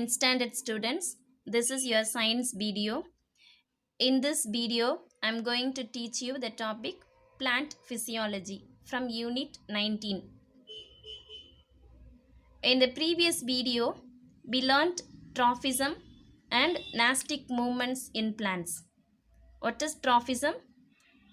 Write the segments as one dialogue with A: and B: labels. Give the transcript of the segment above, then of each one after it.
A: 9th standard students, this is your science video. In this video, I am going to teach you the topic plant physiology from unit 19. In the previous video, we learnt trophism and nastic movements in plants. What is trophism?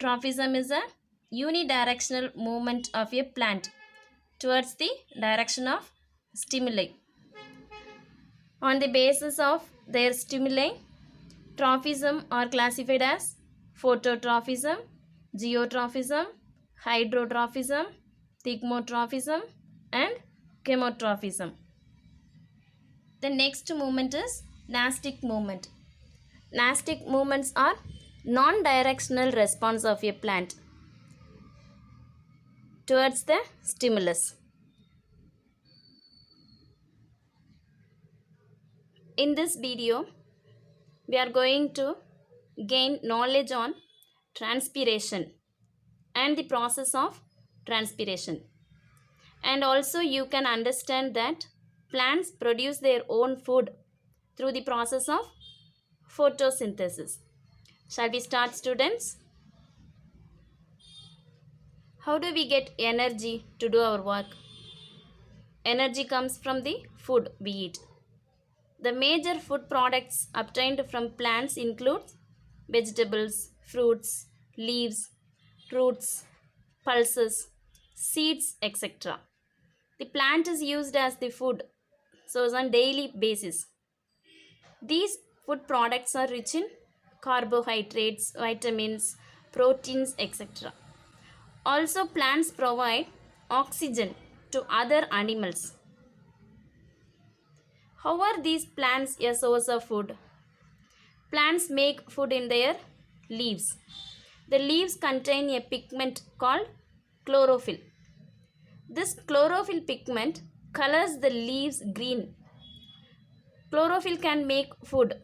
A: Trophism is a unidirectional movement of a plant towards the direction of stimuli. On the basis of their stimuli, trophism are classified as phototrophism, geotrophism, hydrotrophism, thigmotrophism and chemotrophism. The next movement is nastic movement. Nastic movements are non-directional response of a plant towards the stimulus. In this video, we are going to gain knowledge on transpiration and the process of transpiration. And also you can understand that plants produce their own food through the process of photosynthesis. Shall we start, students? How do we get energy to do our work? Energy comes from the food we eat. The major food products obtained from plants include vegetables, fruits, leaves, roots, pulses, seeds, etc. The plant is used as the food source on daily basis. These food products are rich in carbohydrates, vitamins, proteins, etc. Also, plants provide oxygen to other animals. How are these plants a source of food? Plants make food in their leaves. The leaves contain a pigment called chlorophyll. This chlorophyll pigment colors the leaves green. Chlorophyll can make food.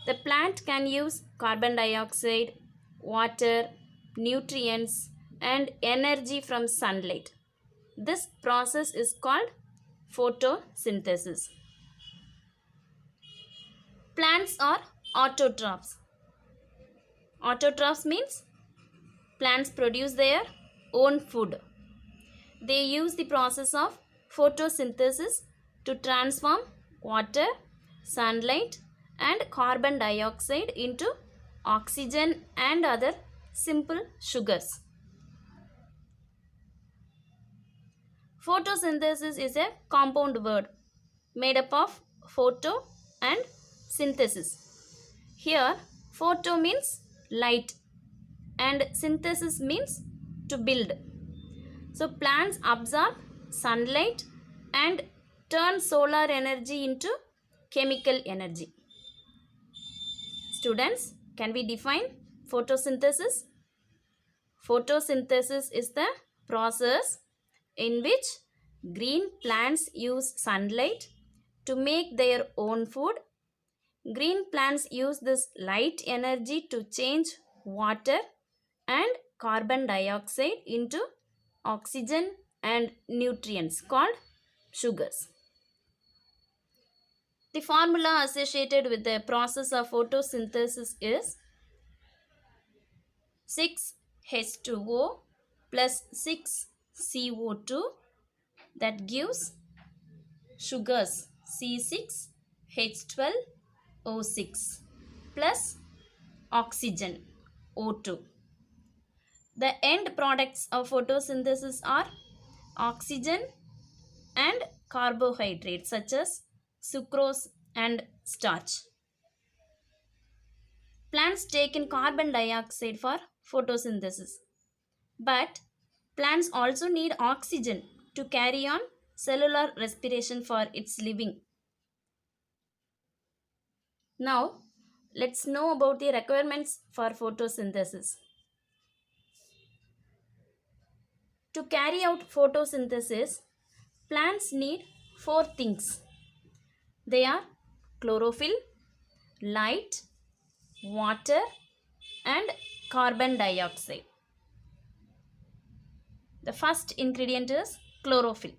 A: The plant can use carbon dioxide, water, nutrients, and energy from sunlight. This process is called photosynthesis. Plants are autotrophs. Autotrophs means plants produce their own food. They use the process of photosynthesis to transform water, sunlight and carbon dioxide into oxygen and other simple sugars. Photosynthesis is a compound word made up of photo and synthesis. Here, photo means light and synthesis means to build. So, plants absorb sunlight and turn solar energy into chemical energy. Students, can we define photosynthesis? Photosynthesis is the process in which green plants use sunlight to make their own food. Green plants use this light energy to change water and carbon dioxide into oxygen and nutrients called sugars. The formula associated with the process of photosynthesis is 6H2O plus 6CO2, that gives sugars C6H12O6 plus oxygen O2. The end products of photosynthesis are oxygen and carbohydrates such as sucrose and starch. Plants take in carbon dioxide for photosynthesis, but plants also need oxygen to carry on cellular respiration for its living. Now, let's know about the requirements for photosynthesis. To carry out photosynthesis, plants need 4 things. They are chlorophyll, light, water and carbon dioxide. The first ingredient is chlorophyll.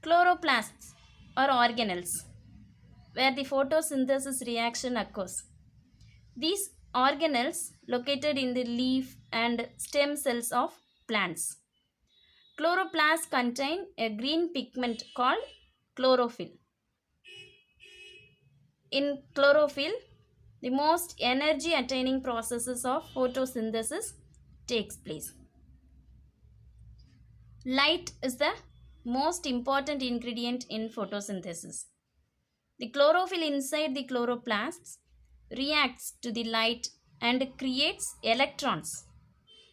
A: Chloroplasts or organelles where the photosynthesis reaction occurs. These organelles located in the leaf and stem cells of plants. Chloroplasts contain a green pigment called chlorophyll. In chlorophyll, the most energy attaining processes of photosynthesis takes place. Light is the most important ingredient in photosynthesis. The chlorophyll inside the chloroplasts reacts to the light and creates electrons.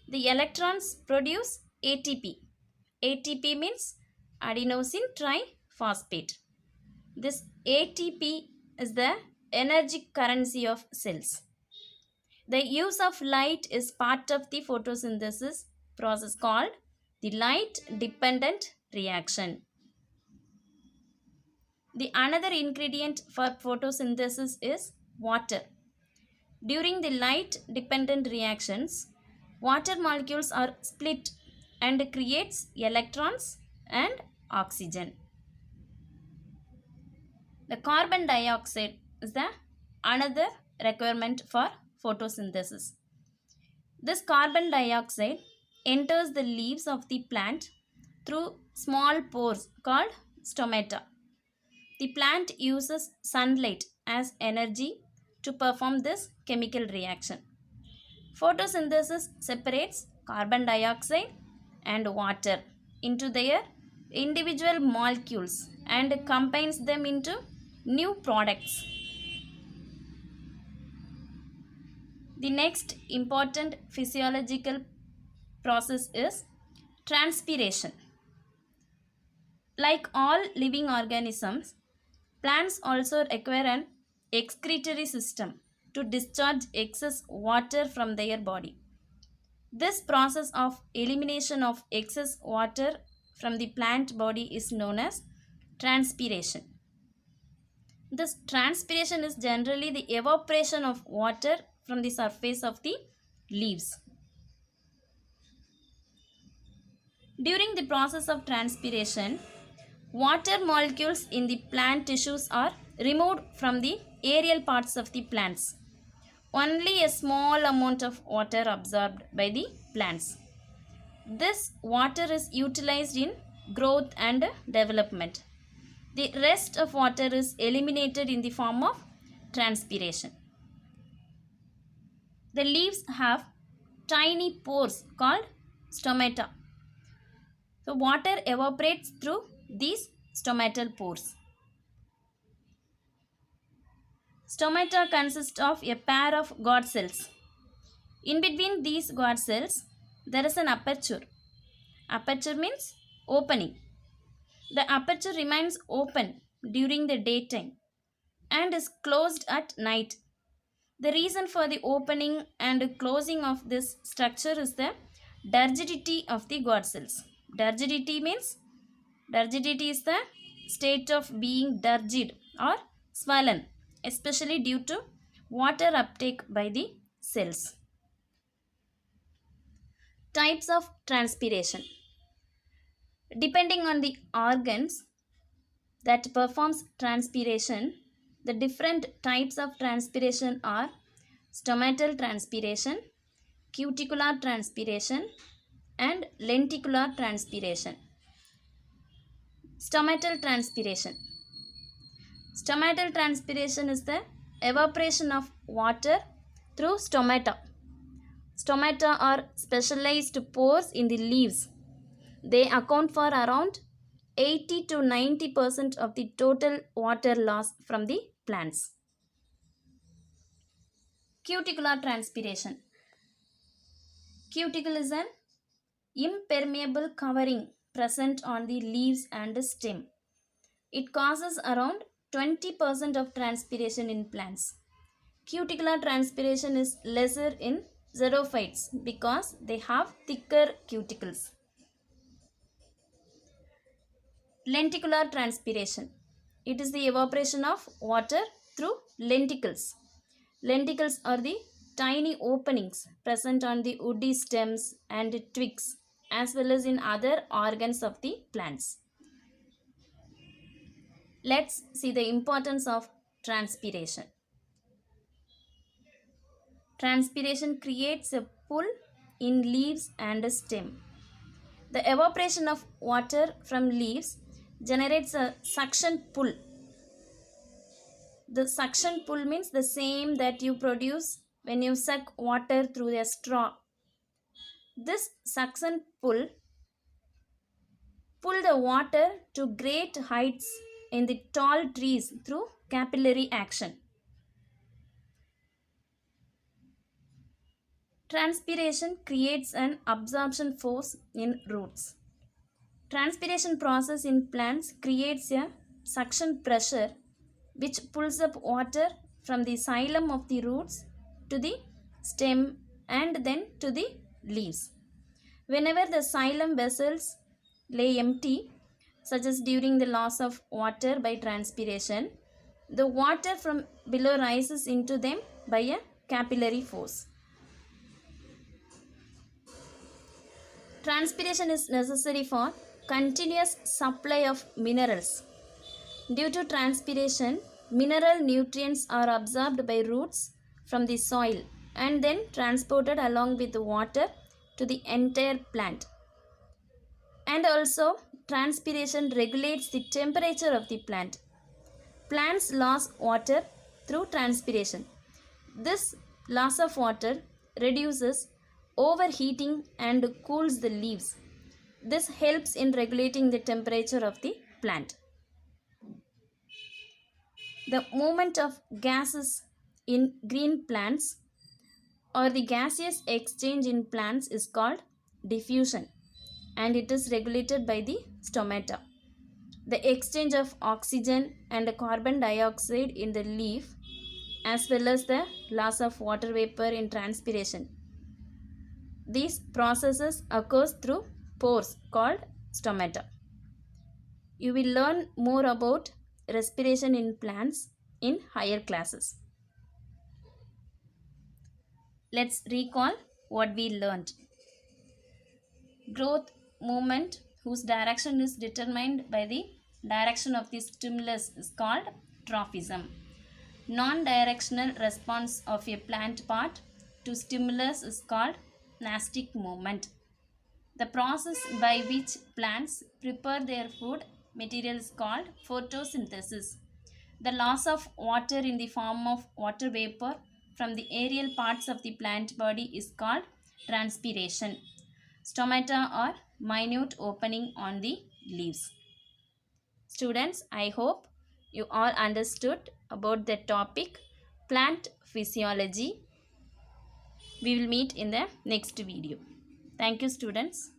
A: The electrons produce ATP. ATP means adenosine triphosphate. This ATP is the energy currency of cells. The use of light is part of the photosynthesis process called the light dependent reaction. The another ingredient for photosynthesis is water. During the light dependent reactions, water molecules are split and creates electrons and oxygen. The carbon dioxide is the another requirement for photosynthesis. This carbon dioxide enters the leaves of the plant through small pores called stomata. The plant uses sunlight as energy to perform this chemical reaction. Photosynthesis separates carbon dioxide and water into their individual molecules and combines them into new products. The next important physiological process is transpiration. Like all living organisms, plants also require an excretory system to discharge excess water from their body. This process of elimination of excess water from the plant body is known as transpiration. This transpiration is generally the evaporation of water from the surface of the leaves. During the process of transpiration, water molecules in the plant tissues are removed from the aerial parts of the plants. Only a small amount of water absorbed by the plants. This water is utilized in growth and development. The rest of water is eliminated in the form of transpiration. The leaves have tiny pores called stomata. So water evaporates through these stomatal pores. Stomata consist of a pair of guard cells. In between these guard cells, there is an aperture. Aperture means opening. The aperture remains open during the daytime and is closed at night. The reason for the opening and closing of this structure is the turgidity of the guard cells. Turgidity is the state of being turgid or swollen, especially due to water uptake by the cells. Types of transpiration. Depending on the organs that performs transpiration, the different types of transpiration are stomatal transpiration, cuticular transpiration, and lenticular transpiration. Stomatal transpiration. Stomatal transpiration is the evaporation of water through stomata. Stomata are specialized pores in the leaves. They account for around 80 to 90% of the total water loss from the plants. Cuticular transpiration. Cuticle is an impermeable covering present on the leaves and stem. It causes around 20% of transpiration in plants. Cuticular transpiration is lesser in xerophytes because they have thicker cuticles. Lenticular transpiration. It is the evaporation of water through lenticles. Lenticles are the tiny openings present on the woody stems and twigs as well as in other organs of the plants. Let's see the importance of transpiration. Transpiration creates a pull in leaves and stem. The evaporation of water from leaves generates a suction pull. The suction pull means the same that you produce when you suck water through a straw. This suction pull the water to great heights in the tall trees through capillary action. Transpiration creates an absorption force in roots. Transpiration process in plants creates a suction pressure which pulls up water from the xylem of the roots to the stem and then to the leaves. Whenever the xylem vessels lay empty, such as during the loss of water by transpiration, the water from below rises into them by a capillary force. Transpiration is necessary for continuous supply of minerals. Due to transpiration, mineral nutrients are absorbed by roots from the soil and then transported along with the water to the entire plant. And also, transpiration regulates the temperature of the plant. Plants lose water through transpiration. This loss of water reduces overheating and cools the leaves. This helps in regulating the temperature of the plant. The movement of gases in green plants or the gaseous exchange in plants is called diffusion, and it is regulated by the stomata. The exchange of oxygen and carbon dioxide in the leaf as well as the loss of water vapor in transpiration. These processes occurs through pores called stomata. You will learn more about respiration in plants in higher classes. Let's recall what we learned. Growth movement whose direction is determined by the direction of the stimulus is called trophism. Non-directional response of a plant part to stimulus is called nastic movement. The process by which plants prepare their food material is called photosynthesis. The loss of water in the form of water vapor from the aerial parts of the plant body is called transpiration. Stomata are minute opening on the leaves. Students, I hope you all understood about the topic plant physiology. We will meet in the next video. Thank you, students.